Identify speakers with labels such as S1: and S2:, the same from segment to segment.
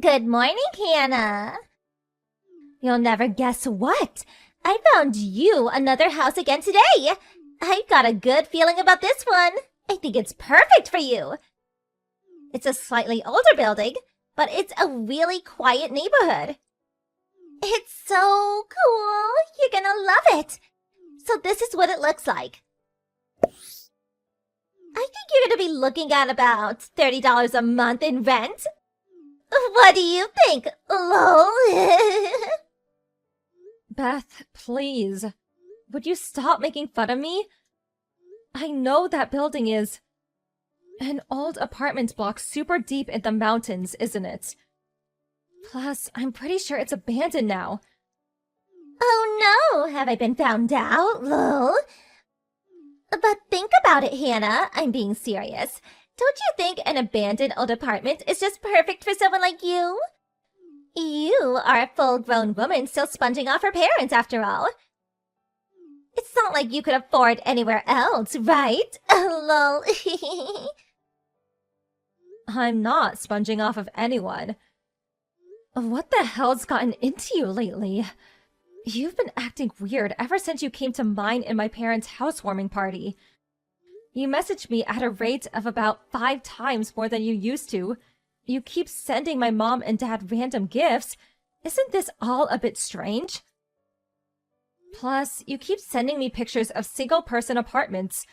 S1: Good morning, Hannah. You'll never guess what? I found you another house again today. I've got a good feeling about this one. I think it's perfect for you. It's a slightly older building, but it's a really quiet neighborhood. It's so cool. You're gonna love it. So this is what it looks like. I think you're gonna be looking at about $30 a month in rent. What do you think, lol?
S2: Beth, please. Would you stop making fun of me? I know that building is an old apartment block super deep in the mountains, isn't it? Plus, I'm pretty sure it's abandoned now.
S1: Oh no, have I been found out, lol? But think about it, Hannah. I'm being serious. Don't you think an abandoned old apartment is just perfect for someone like you? You are a full-grown woman still sponging off her parents, after all. It's not like you could afford anywhere else, right? Lol.
S2: I'm not sponging off of anyone. What the hell's gotten into you lately? You've been acting weird ever since you came to mine and my parents' housewarming party. You messaged me at a rate of about 5 times more than you used to. You keep sending my mom and dad random gifts. Isn't this all a bit strange? Plus, you keep sending me pictures of single-person apartments,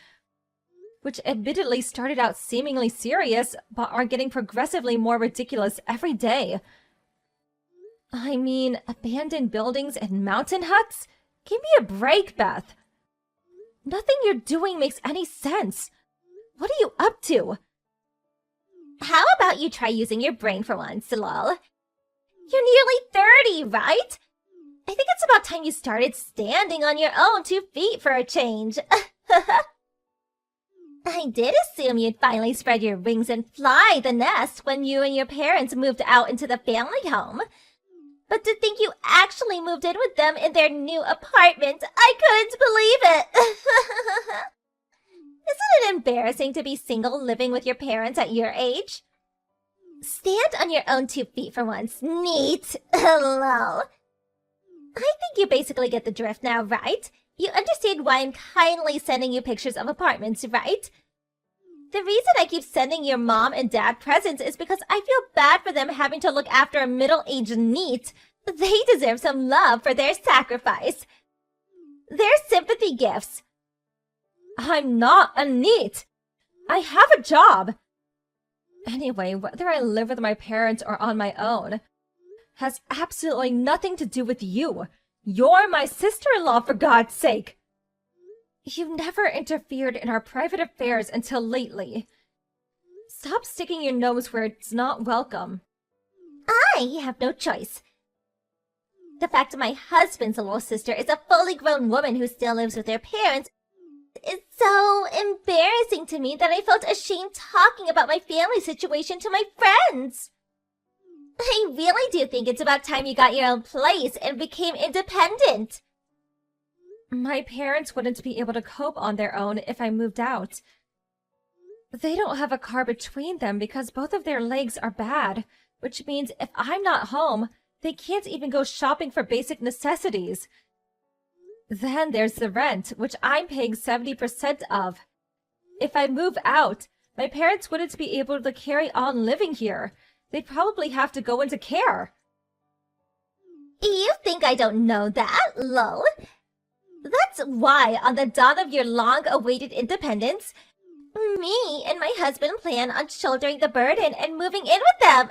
S2: which admittedly started out seemingly serious, but are getting progressively more ridiculous every day. I mean, abandoned buildings and mountain huts? Give me a break, Beth. Nothing you're doing makes any sense. What are you up to?
S1: How about you try using your brain for once, lol? You're nearly 30, right? I think it's about time you started standing on your own 2 feet for a change. I did assume you'd finally spread your wings and fly the nest when you and your parents moved out into the family home. But to think you actually moved in with them in their new apartment, I couldn't believe it. Isn't it embarrassing to be single living with your parents at your age? Stand on your own 2 feet for once. Neat. Lol. I think you basically get the drift now, right? You understand why I'm kindly sending you pictures of apartments, right? The reason I keep sending your mom and dad presents is because I feel bad for them having to look after a middle-aged NEET. They deserve some love for their sacrifice. They're sympathy gifts.
S2: I'm not a NEET. I have a job. Anyway, whether I live with my parents or on my own has absolutely nothing to do with you. You're my sister-in-law, for God's sake. You've never interfered in our private affairs until lately. Stop sticking your nose where it's not welcome.
S1: I have no choice. The fact my husband's little sister is a fully grown woman who still lives with their parents is so embarrassing to me that I felt ashamed talking about my family situation to my friends. I really do think it's about time you got your own place and became independent.
S2: My parents wouldn't be able to cope on their own if I moved out. They don't have a car between them because both of their legs are bad, which means if I'm not home, they can't even go shopping for basic necessities. Then there's the rent, which I'm paying 70% of. If I move out, my parents wouldn't be able to carry on living here. They'd probably have to go into care.
S1: You think I don't know that, lol? That's why, on the dawn of your long-awaited independence, me and my husband plan on shouldering the burden and moving in with them.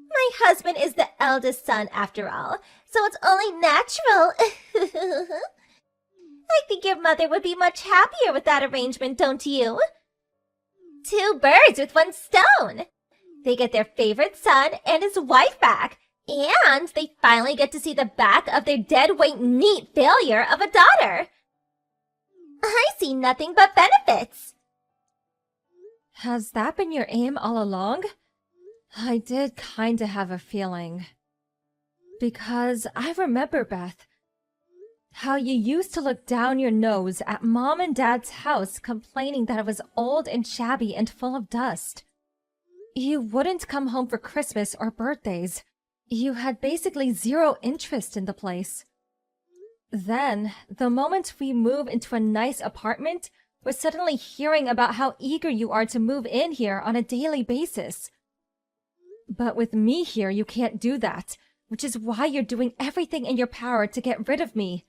S1: My husband is the eldest son, after all, so it's only natural. I think your mother would be much happier with that arrangement, don't you? 2 birds with 1 stone. They get their favorite son and his wife back, and they finally get to see the back of their deadweight NEET failure of a daughter. I see nothing but benefits.
S2: Has that been your aim all along? I did kinda have a feeling. Because I remember, Beth, how you used to look down your nose at Mom and Dad's house complaining that it was old and shabby and full of dust. You wouldn't come home for Christmas or birthdays. You had basically zero interest in the place. Then, the moment we move into a nice apartment, we're suddenly hearing about how eager you are to move in here on a daily basis. But with me here, you can't do that, which is why you're doing everything in your power to get rid of me.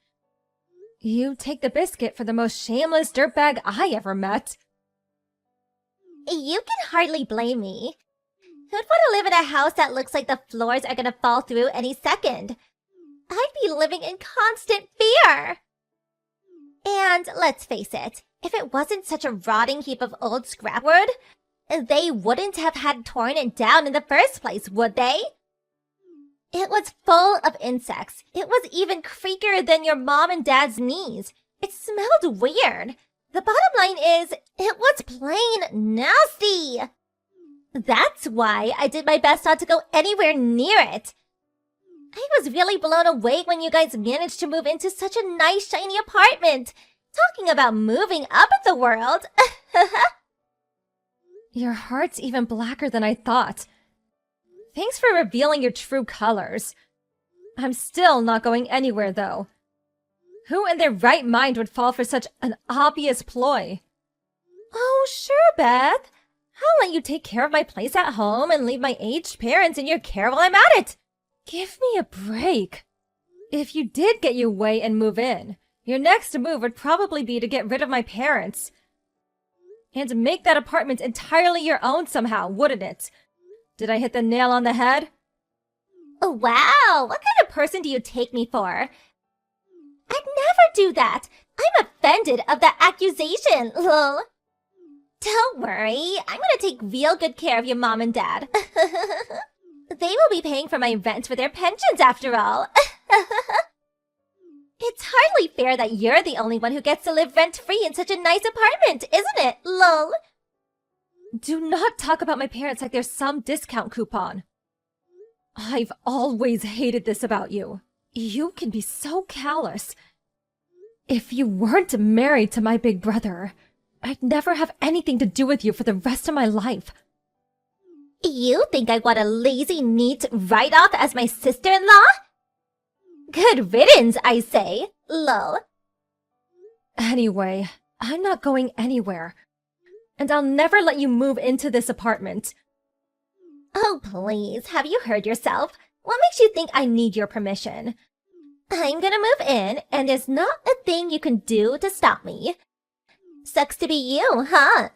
S2: You take the biscuit for the most shameless dirtbag I ever met.
S1: You can hardly blame me. Who'd want to live in a house that looks like the floors are gonna fall through any second? I'd be living in constant fear. And let's face it, if it wasn't such a rotting heap of old scrapwood, they wouldn't have had torn it down in the first place, would they? It was full of insects. It was even creakier than your mom and dad's knees. It smelled weird. The bottom line is, it was plain nasty. That's why I did my best not to go anywhere near it. I was really blown away when you guys managed to move into such a nice, shiny apartment. Talking about moving up in the world.
S2: Your heart's even blacker than I thought. Thanks for revealing your true colors. I'm still not going anywhere, though. Who in their right mind would fall for such an obvious ploy? Oh, sure, Beth. I'll let you take care of my place at home and leave my aged parents in your care while I'm at it. Give me a break. If you did get your way and move in, your next move would probably be to get rid of my parents. And make that apartment entirely your own somehow, wouldn't it? Did I hit the nail on the head?
S1: Oh, wow, what kind of person do you take me for? I'd never do that. I'm offended of that accusation, lol. Don't worry, I'm gonna take real good care of your mom and dad. They will be paying for my rent with their pensions after all. It's hardly fair that you're the only one who gets to live rent-free in such a nice apartment, isn't it, lol?
S2: Do not talk about my parents like they're some discount coupon. I've always hated this about you. You can be so callous. If you weren't married to my big brother, I'd never have anything to do with you for the rest of my life.
S1: You think I want a lazy, neat write-off as my sister-in-law? Good riddance, I say, lol.
S2: Anyway, I'm not going anywhere. And I'll never let you move into this apartment.
S1: Oh, please, have you heard yourself? What makes you think I need your permission? I'm gonna move in, and there's not a thing you can do to stop me. Sucks to be you, huh?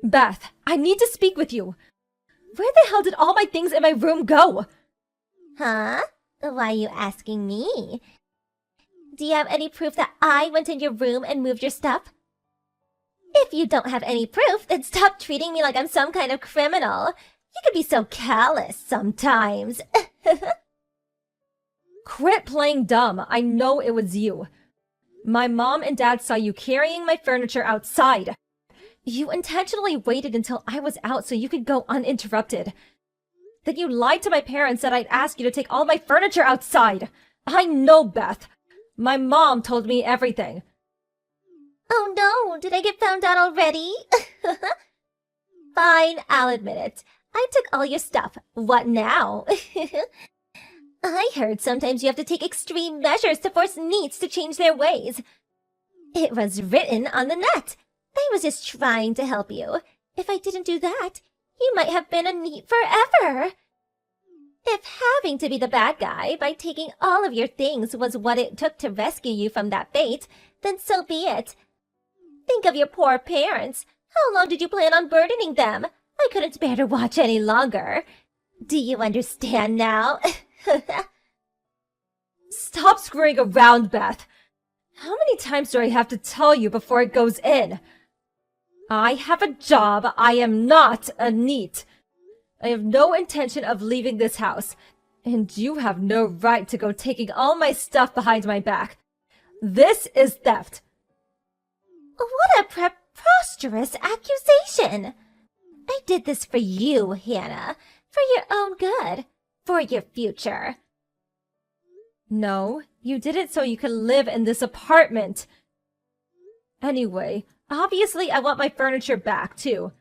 S2: Beth, I need to speak with you. Where the hell did all my things in my room go?
S1: Huh? Why are you asking me? Do you have any proof that I went in your room and moved your stuff? If you don't have any proof, then stop treating me like I'm some kind of criminal. You could be so callous sometimes.
S2: Quit playing dumb. I know it was you. My mom and dad saw you carrying my furniture outside. You intentionally waited until I was out so you could go uninterrupted. Then you lied to my parents that I'd ask you to take all my furniture outside. I know, Beth. My mom told me everything.
S1: Oh no, did I get found out already? Fine, I'll admit it. I took all your stuff. What now? I heard sometimes you have to take extreme measures to force neets to change their ways. It was written on the net. I was just trying to help you. If I didn't do that, you might have been a neat forever. If having to be the bad guy by taking all of your things was what it took to rescue you from that fate, then so be it. Think of your poor parents. How long did you plan on burdening them? I couldn't bear to watch any longer. Do you understand now?
S2: Stop screwing around, Beth. How many times do I have to tell you before it goes in? I have a job. I am not a neat. I have no intention of leaving this house, and you have no right to go taking all my stuff behind my back. This is theft.
S1: What a preposterous accusation! I did this for you, Hannah. For your own good. For your future.
S2: No, you did it so you could live in this apartment. Anyway, obviously I want my furniture back, too.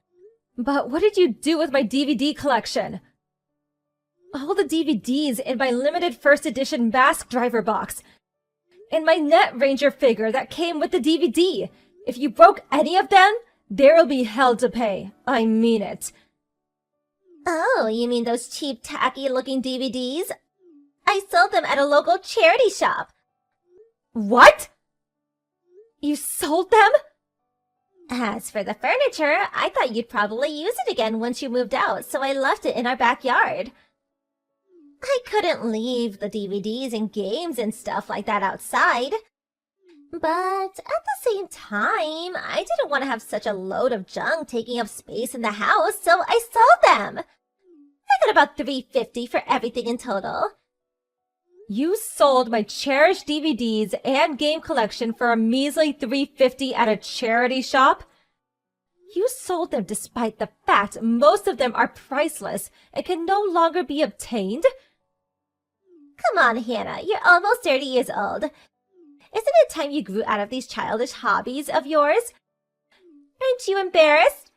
S2: But what did you do with my DVD collection? All the DVDs in my limited first edition Mask Driver box. And my Net Ranger figure that came with the DVD. If you broke any of them, there'll be hell to pay. I mean it.
S1: Oh, you mean those cheap, tacky-looking DVDs? I sold them at a local charity shop.
S2: What? You sold them?
S1: As for the furniture, I thought you'd probably use it again once you moved out, so I left it in our backyard. I couldn't leave the DVDs and games and stuff like that outside. But at the same time, I didn't want to have such a load of junk taking up space in the house, so I sold them. I got about $350 for everything in total.
S2: You sold my cherished DVDs and game collection for a measly $350 at a charity shop? You sold them despite the fact most of them are priceless and can no longer be obtained?
S1: Come on, Hannah, you're almost 30 years old. Isn't it time you grew out of these childish hobbies of yours? Aren't you embarrassed?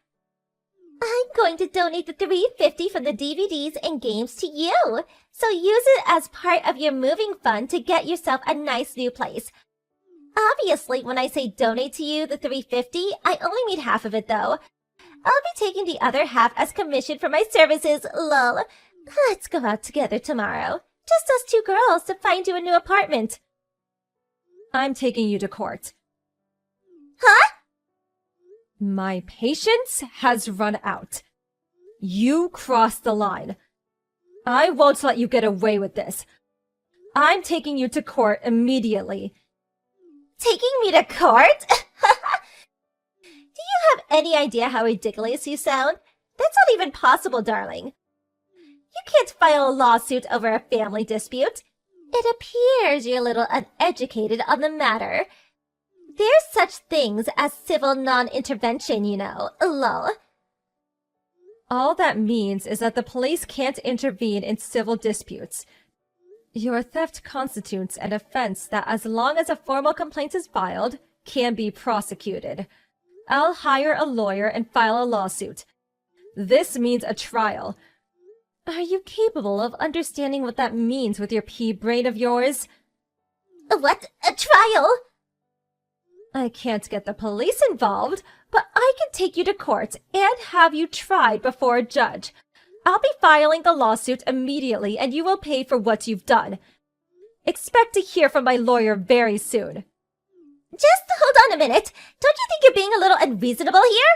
S1: I'm going to donate the $350 from the DVDs and games to you, so use it as part of your moving fund to get yourself a nice new place. Obviously, when I say donate to you the $350, I only need half of it though. I'll be taking the other half as commission for my services, lol. Let's go out together tomorrow. Just us two girls to find you a new apartment.
S2: I'm taking you to court.
S1: Huh?
S2: My patience has run out. You crossed the line. I won't let you get away with this. I'm taking you to court immediately.
S1: Taking me to court? Do you have any idea how ridiculous you sound? That's not even possible, darling. You can't file a lawsuit over a family dispute. It appears you're a little uneducated on the matter. There's such things as civil non-intervention, you know, lol.
S2: All that means is that the police can't intervene in civil disputes. Your theft constitutes an offense that, as long as a formal complaint is filed, can be prosecuted. I'll hire a lawyer and file a lawsuit. This means a trial. Are you capable of understanding what that means with your pea brain of yours?
S1: What? A trial?
S2: I can't get the police involved, but I can take you to court and have you tried before a judge. I'll be filing the lawsuit immediately and you will pay for what you've done. Expect to hear from my lawyer very soon.
S1: Just hold on a minute. Don't you think you're being a little unreasonable here?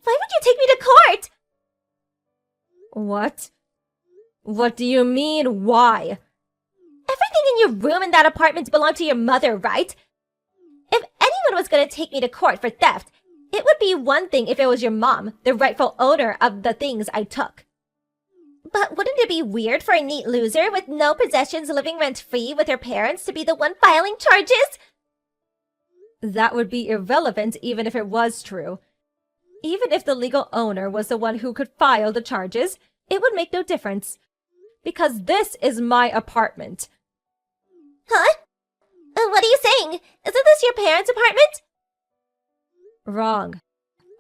S1: Why would you take me to court?
S2: What? What do you mean, why?
S1: Everything in your room in that apartment belonged to your mother, right? If anyone was going to take me to court for theft, it would be one thing if it was your mom, the rightful owner of the things I took. But wouldn't it be weird for a neat loser with no possessions living rent-free with her parents to be the one filing charges?
S2: That would be irrelevant even if it was true. Even if the legal owner was the one who could file the charges, it would make no difference. Because this is my apartment.
S1: Huh? What are you saying? Isn't this your parents' apartment?
S2: Wrong.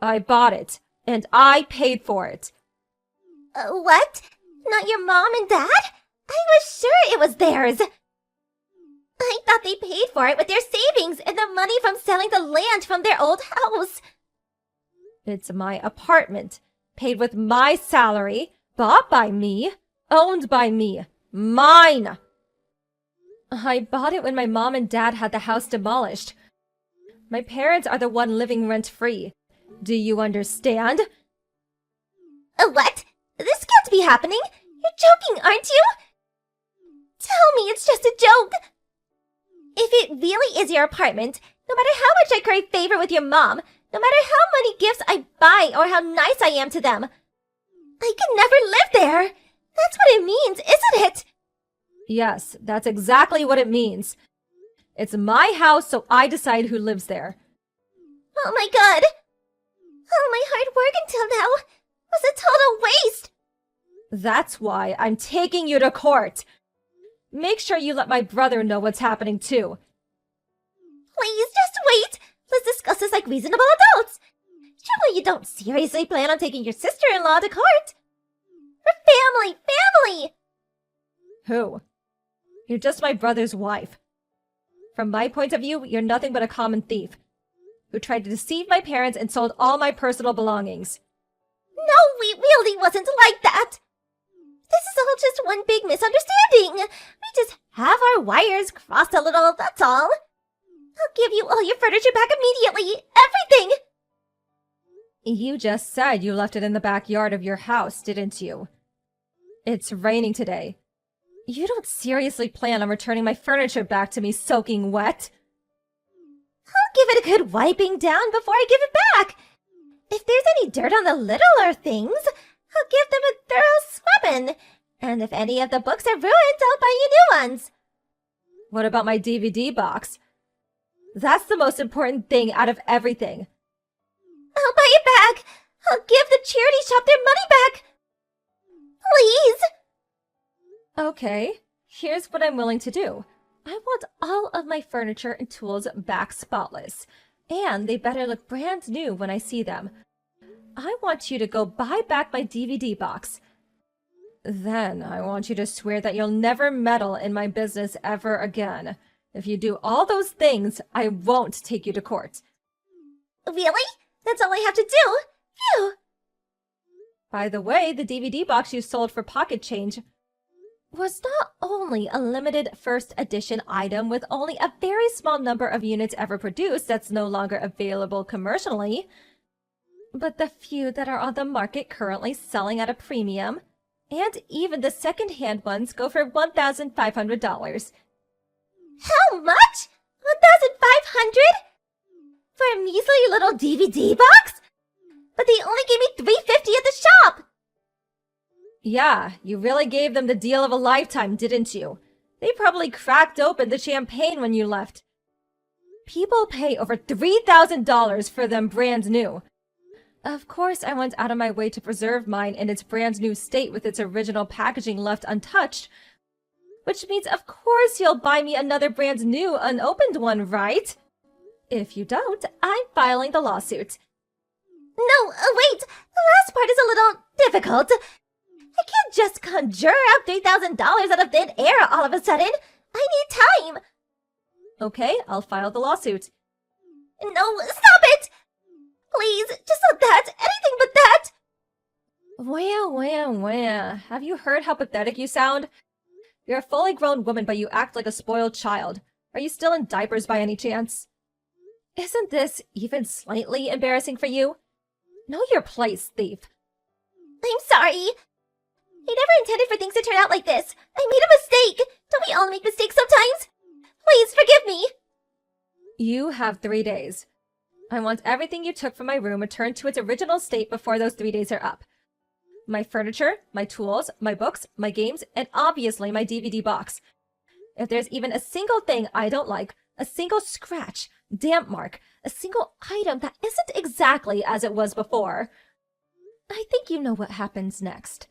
S2: I bought it, and I paid for it.
S1: What? Not your mom and dad? I was sure it was theirs. I thought they paid for it with their savings and the money from selling the land from their old house.
S2: It's my apartment, paid with my salary, bought by me, owned by me, mine. I bought it when my mom and dad had the house demolished. My parents are the one living rent-free. Do you understand?
S1: What? This can't be happening. You're joking, aren't you? Tell me it's just a joke. If it really is your apartment, no matter how much I curry favor with your mom, no matter how many gifts I buy or how nice I am to them, I could never live there. That's what it means, isn't it?
S2: Yes, that's exactly what it means. It's my house, so I decide who lives there.
S1: Oh my god! All my hard work until now was a total waste!
S2: That's why I'm taking you to court. Make sure you let my brother know what's happening too.
S1: Please, just wait! Let's discuss this like reasonable adults. Surely you don't seriously plan on taking your sister-in-law to court? Her family!
S2: Who? You're just my brother's wife. From my point of view, you're nothing but a common thief who tried to deceive my parents and sold all my personal belongings.
S1: No, we really wasn't like that. This is all just one big misunderstanding. We just have our wires crossed a little, that's all. I'll give you all your furniture back immediately. Everything!
S2: You just said you left it in the backyard of your house, didn't you? It's raining today. You don't seriously plan on returning my furniture back to me soaking wet?
S1: I'll give it a good wiping down before I give it back. If there's any dirt on the littler things, I'll give them a thorough scrubbing. And if any of the books are ruined, I'll buy you new ones.
S2: What about my DVD box? That's the most important thing out of everything.
S1: I'll buy it back. I'll give the charity shop their money back. Please.
S2: Okay, here's what I'm willing to do. I want all of my furniture and tools back spotless. And they better look brand new when I see them. I want you to go buy back my DVD box. Then I want you to swear that you'll never meddle in my business ever again. If you do all those things, I won't take you to court.
S1: Really? That's all I have to do? Phew!
S2: By the way, the DVD box you sold for pocket change was not only a limited first edition item with only a very small number of units ever produced that's no longer available commercially, but the few that are on the market currently selling at a premium, and even the second-hand ones go for $1,500.
S1: How much? 1,500? For a measly little DVD box? But they only gave me $350 at the shop!
S2: Yeah, you really gave them the deal of a lifetime, didn't you? They probably cracked open the champagne when you left. People pay over $3,000 for them brand new. Of course, I went out of my way to preserve mine in its brand new state with its original packaging left untouched. Which means, of course, you'll buy me another brand new, unopened one, right? If you don't, I'm filing the lawsuit.
S1: No, wait! The last part is a little difficult. I can't just conjure up $3,000 out of thin air all of a sudden. I need time.
S2: Okay, I'll file the lawsuit.
S1: No, stop it! Please, just not that. Anything but that.
S2: Wah. Have you heard how pathetic you sound? You're a fully grown woman, but you act like a spoiled child. Are you still in diapers by any chance? Isn't this even slightly embarrassing for you? Know your place, thief.
S1: I'm sorry. I never intended for things to turn out like this. I made a mistake. Don't we all make mistakes sometimes? Please forgive me.
S2: You have 3 days. I want everything you took from my room returned to its original state before those 3 days are up. My furniture, my tools, my books, my games, and obviously my DVD box. If there's even a single thing I don't like, a single scratch, damp mark, a single item that isn't exactly as it was before, I think you know what happens next.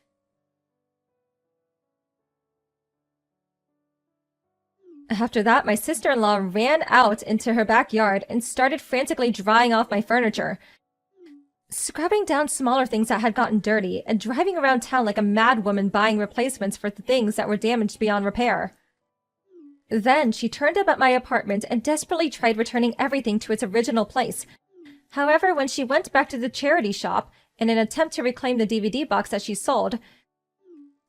S2: After that, my sister-in-law ran out into her backyard and started frantically drying off my furniture, scrubbing down smaller things that had gotten dirty, and driving around town like a mad woman buying replacements for the things that were damaged beyond repair. Then she turned up at my apartment and desperately tried returning everything to its original place. However, when she went back to the charity shop in an attempt to reclaim the DVD box that she sold,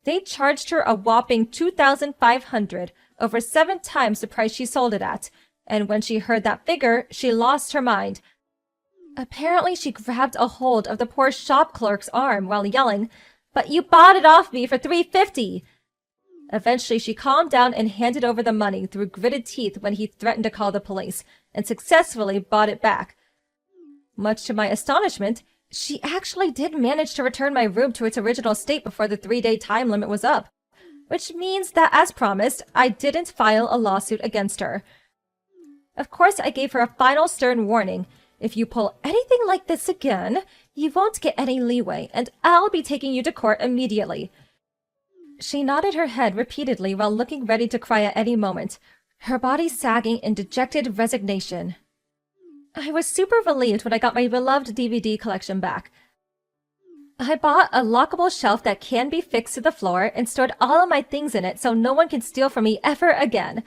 S2: they charged her a whopping $2,500, over 7 times the price she sold it at, and when she heard that figure, she lost her mind. Apparently, she grabbed a hold of the poor shop clerk's arm while yelling, "But you bought it off me for $350!" Eventually, she calmed down and handed over the money through gritted teeth when he threatened to call the police, and successfully bought it back. Much to my astonishment, she actually did manage to return my room to its original state before the 3-day time limit was up, which means that, as promised, I didn't file a lawsuit against her. Of course, I gave her a final stern warning. If you pull anything like this again, you won't get any leeway, and I'll be taking you to court immediately. She nodded her head repeatedly while looking ready to cry at any moment, her body sagging in dejected resignation. I was super relieved when I got my beloved DVD collection back. I bought a lockable shelf that can be fixed to the floor and stored all of my things in it so no one can steal from me ever again.